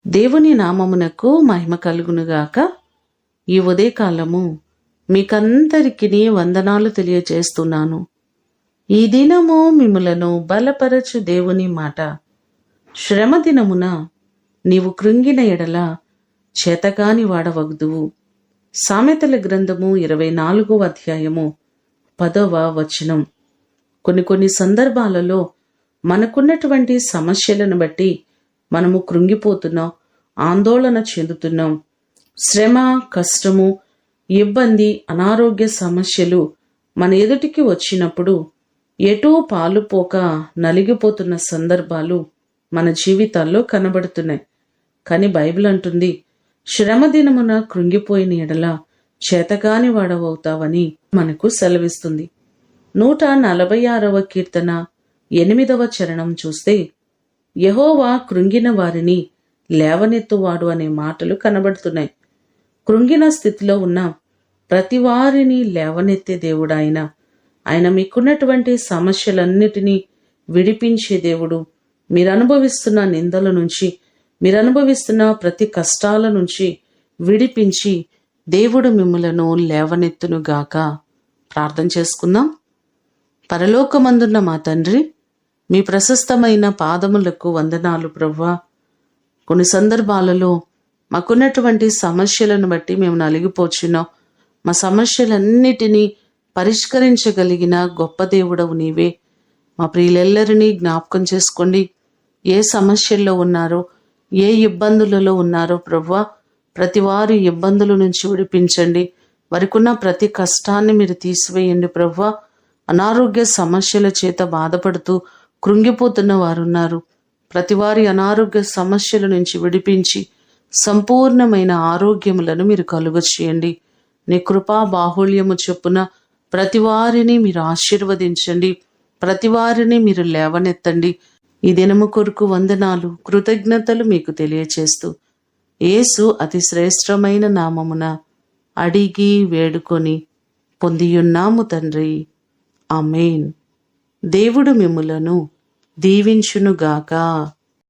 దేవుని నామమునకు మహిమ కలుగునుగాక. ఈ ఉదయకాలము మీకందరికీ వందనాలు తెలియచేస్తున్నాను. ఈ దినము మిమ్ములను బలపరచు దేవుని మాట. శ్రమ దినమున నీవు కృంగిన ఎడల చేతకాని వాడవగుదువు. సామెతల గ్రంథము 24వ అధ్యాయము 10వ వచనం. కొన్ని సందర్భాలలో మనకున్నటువంటి సమస్యలను బట్టి మనము కృంగిపోతున్నాం, ఆందోళన చెందుతున్నాం. శ్రమ, కష్టము, ఇబ్బంది, అనారోగ్య సమస్యలు మన ఎదుటికి వచ్చినప్పుడు ఎటూ పాలుపోక నలిగిపోతున్న సందర్భాలు మన జీవితాల్లో కనబడుతున్నాయి. కానీ బైబిల్ అంటుంది, శ్రమ దినమున కృంగిపోయిన ఎడల చేతగాని వాడవవుతావని మనకు సెలవిస్తుంది. 146వ కీర్తన 8వ చరణం చూస్తే, యెహోవా కృంగిన వారిని లేవనెత్తువాడు అనే మాటలు కనబడుతున్నాయి. కృంగిన స్థితిలో ఉన్న ప్రతి వారిని లేవనెత్తే దేవుడు ఆయన. ఆయన మీకున్నటువంటి సమస్యలన్నిటినీ విడిపించే దేవుడు. మీరు అనుభవిస్తున్న నిందల నుంచి, మీరు అనుభవిస్తున్న ప్రతి కష్టాల నుంచి విడిపించి దేవుడు మిమ్ములను లేవనెత్తునుగాక. ప్రార్థన చేసుకుందాం. పరలోకమందున్న మా తండ్రి, మీ ప్రశస్తమైన పాదములకు వందనాలు ప్రభువా. కొన్ని సందర్భాలలో మాకున్నటువంటి సమస్యలను బట్టి మేము నలిగిపోచున్నాం. మా సమస్యలన్నిటినీ పరిష్కరించగలిగిన గొప్ప దేవుడవు నీవే. మా ప్రియులెల్లరినీ జ్ఞాపకం చేసుకోండి. ఏ సమస్యల్లో ఉన్నారో, ఏ ఇబ్బందులలో ఉన్నారో ప్రభువా, ప్రతి వారి ఇబ్బందుల నుంచి విడిపించండి. వారికున్న ప్రతి కష్టాన్ని మీరు తీసివేయండి ప్రభువా. అనారోగ్య సమస్యల చేత బాధపడుతూ కృంగిపోతున్న వారున్నారు. ప్రతి వారి అనారోగ్య సమస్యల నుంచి విడిపించి సంపూర్ణమైన ఆరోగ్యములను మీరు కలుగచేయండి. నీ కృపా బాహుళ్యము చొప్పున ప్రతి వారిని మీరు ఆశీర్వదించండి. ప్రతి వారిని మీరు లేవనెత్తండి. ఈ దినము కొరకు వందనాలు, కృతజ్ఞతలు మీకు తెలియచేస్తూ యేసు అతి శ్రేష్టమైన నామమున అడిగి వేడుకొని పొందియున్నాము తండ్రి. ఆమేన్. దేవుడు మిమ్ములను దీవించునుగాక.